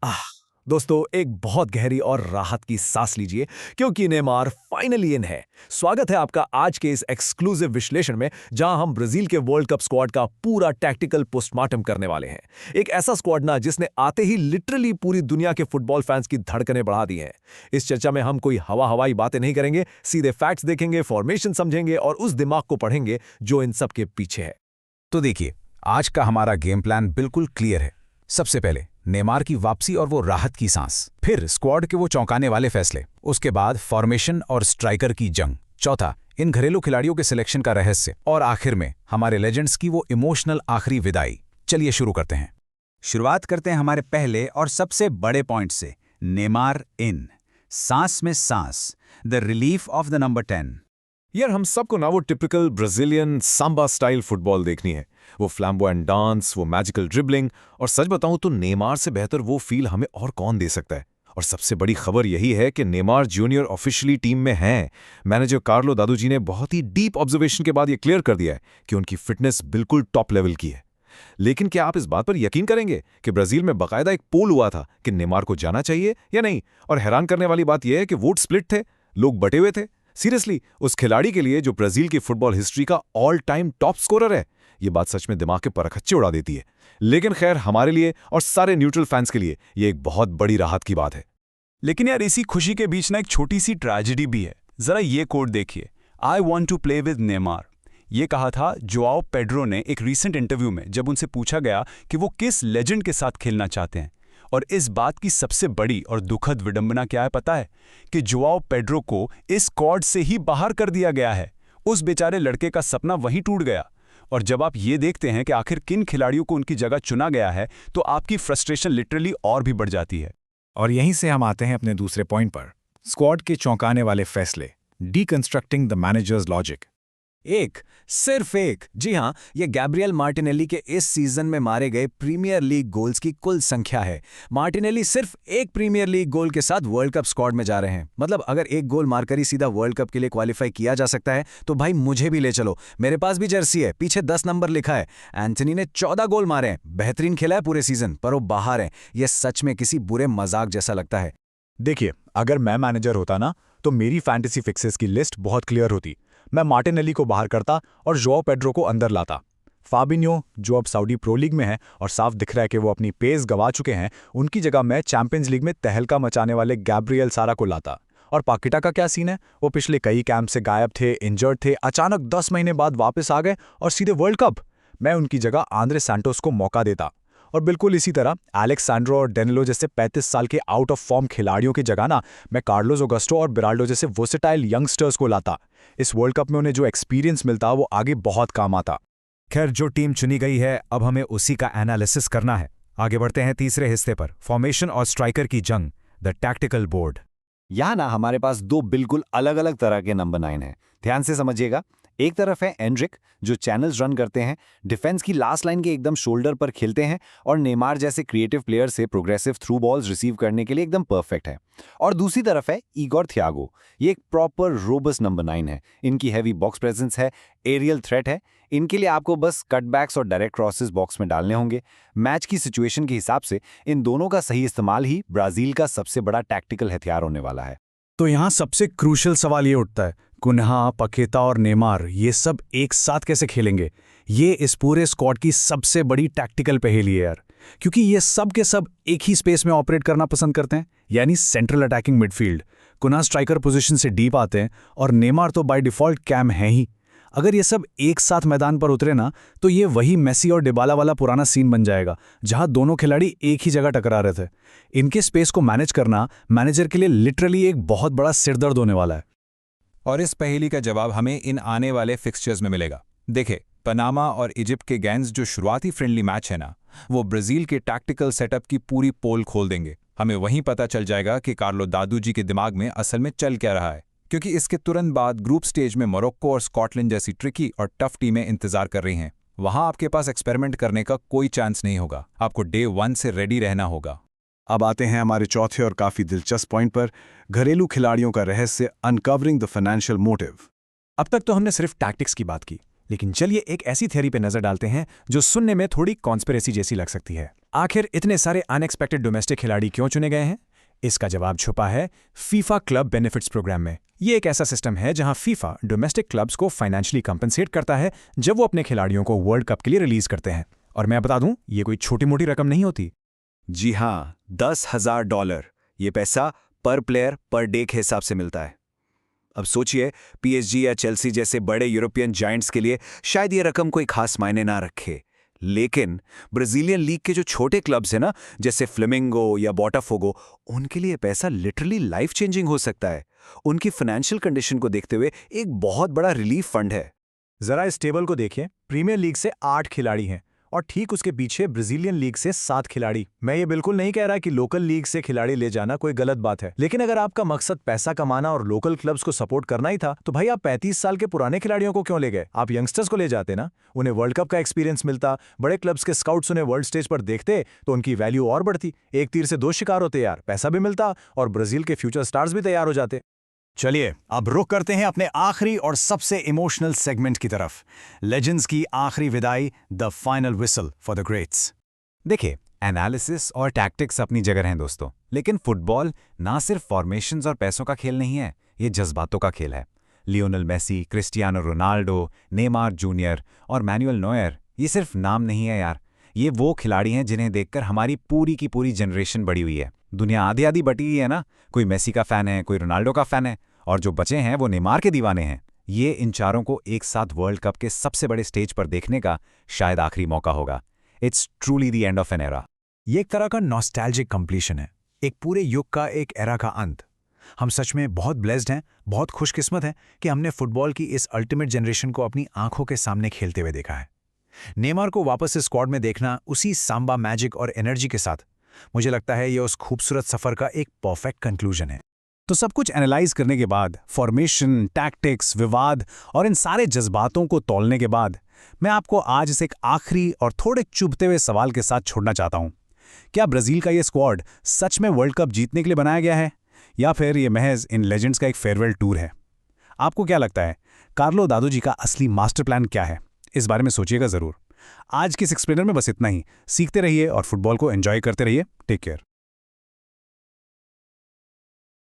आह दोस्तों, एक बहुत गहरी और राहत की सांस लीजिए क्योंकि नेमार फाइनली इन है। स्वागत है आपका आज के इस एक्सक्लूसिव विश्लेषण में, जहां हम ब्राजील के वर्ल्ड कप स्क्वाड का पूरा टैक्टिकल पोस्टमार्टम करने वाले हैं। एक ऐसा स्क्वाड ना जिसने आते ही लिटरली पूरी दुनिया के फुटबॉल फैंस की धड़कनें बढ़ा दी हैं। इस चर्चा में हम कोई हवाई बातें नहीं करेंगे, सीधे फैक्ट्स देखेंगे, फॉर्मेशन समझेंगे और उस दिमाग को पढ़ेंगे जो इन सब के पीछे है। तो देखिए, आज का हमारा गेम प्लान बिल्कुल क्लियर है। सबसे पहले नेमार की वापसी और वो राहत की सांस, फिर स्क्वाड के वो चौंकाने वाले फैसले, उसके बाद फॉर्मेशन और स्ट्राइकर की जंग, चौथा इन घरेलू खिलाड़ियों के सिलेक्शन का रहस्य, और आखिर में हमारे लेजेंड्स की वो इमोशनल आखिरी विदाई। चलिए शुरू करते हैं। शुरुआत करते हैं हमारे पहले और सबसे बड़े पॉइंट से, नेमार इन, सांस में सांस, the relief of the number 10। यार, हम सबको ना वो typical Brazilian Samba style football देखनी है, वो फ्लैम्बोयंट डांस, वो मैजिकल ड्रिबलिंग, और सच बताऊं तो नेमार से बेहतर वो फील हमें और कौन दे सकता है। और सबसे बड़ी खबर यही है कि नेमार जूनियर ऑफिशियली टीम में हैं। मैनेजर कार्लो दादू जी ने बहुत ही डीप ऑब्जर्वेशन के बाद ये क्लियर कर दिया है कि उनकी फिटनेस बिल्कुल टॉप लेवल की है। लेकिन क्या आप इस बात पर यकीन करेंगे कि ब्राजील में बाकायदा एक पोल हुआ था कि नेमार को जाना चाहिए या नहीं, और हैरान करने वाली बात यह है कि वोट स्प्लिट थे, लोग बटे हुए थे। सीरियसली, उस खिलाड़ी के लिए जो ब्राजील की फुटबॉल हिस्ट्री का ऑल टाइम टॉप स्कोरर है, ये बात सच में दिमाग के परखच्चे उड़ा देती है। लेकिन खैर, हमारे लिए और सारे न्यूट्रल फैंस के लिए ये एक बहुत बड़ी राहत की बात है। लेकिन यार, इसी खुशी के बीच ना एक छोटी सी ट्रेजेडी भी है। जरा ये कोट देखिए, I want to play with Neymar. ये कहा था जोआओ पेड्रो ने एक रीसेंट इंटरव्यू में, जब उनसे पूछा गया कि वो किस लेजेंड के साथ खेलना चाहते हैं। और इस बात की सबसे बड़ी और दुखद विडंबना क्या है पता है? कि जोआओ पेड्रो को इस स्क्वाड से ही बाहर कर दिया गया है। उस बेचारे लड़के का सपना वहीं टूट गया। और जब आप ये देखते हैं कि आखिर किन खिलाड़ियों को उनकी जगह चुना गया है, तो आपकी फ्रस्ट्रेशन लिटरली और भी बढ़ जाती है। और यहीं से हम आते हैं अपने दूसरे पॉइंट पर, स्क्वाड के चौंकाने वाले फैसले, डीकंस्ट्रक्टिंग द मैनेजर्स लॉजिक। सिर्फ एक, जी हां, ये गैब्रियल मार्टिनेली के इस सीजन में मारे गए प्रीमियर लीग गोल्स की कुल संख्या है। मार्टिनेली सिर्फ एक प्रीमियर लीग गोल के साथ वर्ल्ड कप स्क्वाड में जा रहे हैं। मतलब अगर एक गोल मारकर ही सीधा वर्ल्ड कप के लिए क्वालिफाई किया जा सकता है, तो भाई मुझे भी ले चलो। मेरे पास भी जर्सी है, पीछे 10 नंबर लिखा है। एंथनी ने 14 गोल मारे हैं, बेहतरीन खेला है पूरे सीजन, पर वो बाहर है। ये सच में किसी बुरे मजाक जैसा लगता है। देखिए, अगर मैं मैनेजर होता ना, तो मेरी फैंटेसी फिक्सेस की लिस्ट बहुत क्लियर होती। मैं मार्टिनेली को बाहर करता और जोआओ पेड्रो को अंदर लाता। फाबिन्हो, जो अब सऊदी प्रो लीग में है और साफ दिख रहा है कि वो अपनी पेस गवा चुके हैं, उनकी जगह मैं चैंपियंस लीग में तहलका मचाने वाले गैब्रियल सारा को लाता। और पाकिटा का क्या सीन है? वो पिछले कई कैंप से गायब थे, इंजर्ड थे, अचानक 10 महीने बाद वापस आ गए और सीधे वर्ल्ड कप। मैं उनकी जगह आंद्रे सैंटोस को मौका देता। और बिल्कुल इसी तरह एलेक्सांड्रो और डेनिलो जैसे 35 साल के आउट ऑफ फॉर्म खिलाड़ियों की जगह ना, मैं कार्लोस ऑगस्टो और बिराल्डो जैसे वर्सेटाइल यंगस्टर्स को लाता। इस वर्ल्ड कप में उन्हें जो एक्सपीरियंस मिलता वो आगे बहुत काम आता। खैर, जो टीम चुनी गई है, अब हमें उसी का एनालिसिस करना है। आगे बढ़ते हैं तीसरे हिस्से पर, फॉर्मेशन और स्ट्राइकर की जंग, द टैक्टिकल बोर्ड। यहाँ ना हमारे पास दो बिल्कुल अलग अलग तरह के नंबर 9 हैं। ध्यान से समझिएगा। एक तरफ है एंड्रिक, जो चैनल्स रन करते हैं, डिफेंस की लास्ट लाइन के एकदम शोल्डर पर खेलते हैं, और नेमार जैसे क्रिएटिव प्लेयर से प्रोग्रेसिव थ्रू बॉल्स रिसीव करने के लिए एकदम परफेक्ट है। और दूसरी तरफ है इगोर थियागो। ये एक प्रॉपर रोबस्ट नंबर 9 है। इनकी हैवी बॉक्स प्रेजेंस है, एरियल थ्रेट है। इनके लिए आपको बस कटबैक्स और डायरेक्ट क्रॉसेस बॉक्स में डालने होंगे। मैच की सिचुएशन के हिसाब से इन दोनों का सही इस्तेमाल ही ब्राजील का सबसे बड़ा टैक्टिकल हथियार होने वाला है। तो यहाँ सबसे क्रूशियल सवाल ये उठता है, कुन्हा, पकेता और नेमार ये सब एक साथ कैसे खेलेंगे? ये इस पूरे स्क्वाड की सबसे बड़ी टैक्टिकल पहेली है यार, क्योंकि ये सब के सब एक ही स्पेस में ऑपरेट करना पसंद करते हैं, यानी central attacking midfield. Cunha striker position से डीप आते हैं और नेमार तो बाय डिफॉल्ट कैम है ही। अगर ये सब एक साथ मैदान पर उतरे ना, तो ये वही मेसी और डिबाला वाला पुराना सीन बन जाएगा, जहां दोनों खिलाड़ी एक ही जगह टकरा रहे थे। इनके स्पेस को मैनेज करना मैनेजर के लिए लिटरली एक बहुत बड़ा सिरदर्द होने वाला है। और इस पहेली का जवाब हमें इन आने वाले फिक्सचर्स में मिलेगा। देखे, पनामा और इजिप्ट के गेम्स जो शुरुआती फ्रेंडली मैच है ना, वो ब्राजील के टैक्टिकल सेटअप की पूरी पोल खोल देंगे। हमें वहीं पता चल जाएगा कि कार्लो दादू जी के दिमाग में असल में चल क्या रहा है, क्योंकि इसके तुरंत बाद ग्रुप स्टेज में मोरक्को और स्कॉटलैंड जैसी ट्रिकी और टफ टीमें इंतजार कर रही हैं। वहां आपके पास एक्सपेरिमेंट करने का कोई चांस नहीं होगा। आपको डे 1 से रेडी रहना होगा। अब आते हैं हमारे चौथे और काफी दिलचस्प पॉइंट पर, घरेलू खिलाड़ियों का रहस्य, अनकवरिंग द फाइनेंशियल मोटिव। अब तक तो हमने सिर्फ टैक्टिक्स की बात की, लेकिन चलिए एक ऐसी थ्योरी पे नजर डालते हैं जो सुनने में थोड़ी कॉन्स्पिरेसी जैसी लग सकती है। आखिर इतने सारे अनएक्सपेक्टेड डोमेस्टिक खिलाड़ी क्यों चुने गए हैं? इसका जवाब छुपा है फीफा क्लब बेनिफिट्स प्रोग्राम में। ये एक ऐसा सिस्टम है जहां फीफा डोमेस्टिक क्लब्स को फाइनेंशियली कंपनसेट करता है जब वो अपने खिलाड़ियों को वर्ल्ड कप के लिए रिलीज करते हैं। और मैं बता दूं, ये कोई छोटी मोटी रकम नहीं होती। जी हाँ, $10,000 ये पैसा पर प्लेयर पर डे के हिसाब से मिलता है। अब सोचिए, पीएसजी या चेल्सी जैसे बड़े यूरोपियन जायंट्स के लिए शायद ये रकम कोई खास मायने ना रखे, लेकिन ब्राजीलियन लीग के जो छोटे क्लब्स हैं ना, जैसे फ्लेमिंगो या बोटाफोगो, उनके लिए पैसा लिटरली लाइफ चेंजिंग हो सकता है। उनकी फाइनेंशियल कंडीशन को देखते हुए एक बहुत बड़ा रिलीफ फंड है। जरा इस टेबल को देखिए। प्रीमियर लीग से 8 खिलाड़ी हैं और ठीक उसके पीछे ब्राजीलियन लीग से 7 खिलाड़ी। मैं ये बिल्कुल नहीं कह रहा कि लोकल लीग से खिलाड़ी ले जाना कोई गलत बात है, लेकिन अगर आपका मकसद पैसा कमाना और लोकल क्लब्स को सपोर्ट करना ही था, तो भाई आप 35 साल के पुराने खिलाड़ियों को क्यों ले गए? आप यंगस्टर्स को ले जाते ना, उन्हें वर्ल्ड कप का एक्सपीरियंस मिलता, बड़े क्लब्स के स्काउट्स उन्हें वर्ल्ड स्टेज पर देखते तो उनकी वैल्यू और बढ़ती। एक तीर से 2 शिकार होते यार, पैसा भी मिलता और ब्राजील के फ्यूचर स्टार्स भी तैयार हो जाते। चलिए अब रुक करते हैं अपने आखिरी और सबसे इमोशनल सेगमेंट की तरफ, लेजेंड्स की आखिरी विदाई, the final whistle for the greats. देखिए, एनालिसिस और टैक्टिक्स अपनी जगह हैं दोस्तों, लेकिन फुटबॉल ना सिर्फ फॉर्मेशंस और पैसों का खेल नहीं है, ये जज्बातों का खेल है। Lionel Messi, Cristiano Ronaldo, Neymar junior और मैनुअल नोयर, ये सिर्फ नाम नहीं है यार, ये वो खिलाड़ी हैं जिन्हें देखकर हमारी पूरी की पूरी जनरेशन बड़ी हुई है। दुनिया आधी आधी बटी हुई है ना, कोई मेसी का फ़ैन है, कोई रोनाल्डो का फ़ैन है, और जो बचे हैं वो नेमार के दीवाने हैं। ये इन चारों को एक साथ वर्ल्ड कप के सबसे बड़े स्टेज पर देखने का शायद आखिरी मौका होगा। It's truly the end of an era. ये एक तरह का नॉस्टैल्जिक कंप्लीशन है, एक पूरे युग का एक एरा का अंत। हम सच में बहुत ब्लेस्ड हैं, बहुत खुशकिस्मत हैं कि हमने फुटबॉल की इस अल्टीमेट जनरेशन को अपनी आंखों के सामने खेलते हुए देखा है। नेमार को वापस इस स्क्वाड में देखना, उसी सांबा मैजिक और एनर्जी के साथ, मुझे लगता है ये उस खूबसूरत सफर का एक परफेक्ट कंक्लूजन है। तो सब कुछ एनालाइज करने के बाद, फॉर्मेशन, टैक्टिक्स, विवाद और इन सारे जज्बातों को तौलने के बाद, मैं आपको आज इस एक आखिरी और थोड़े चुभते हुए सवाल के साथ छोड़ना चाहता हूं। क्या ब्राजील का ये स्क्वाड सच में वर्ल्ड कप जीतने के लिए बनाया गया है, या फिर ये महज इन लेजेंड्स का एक फेयरवेल टूर है? आपको क्या लगता है, कार्लो दादू जी का असली मास्टर प्लान क्या है? इस बारे में सोचिएगा ज़रूर। आज के इस एक्सप्लेनर में बस इतना ही। सीखते रहिए और फुटबॉल को एंजॉय करते रहिए। Take care.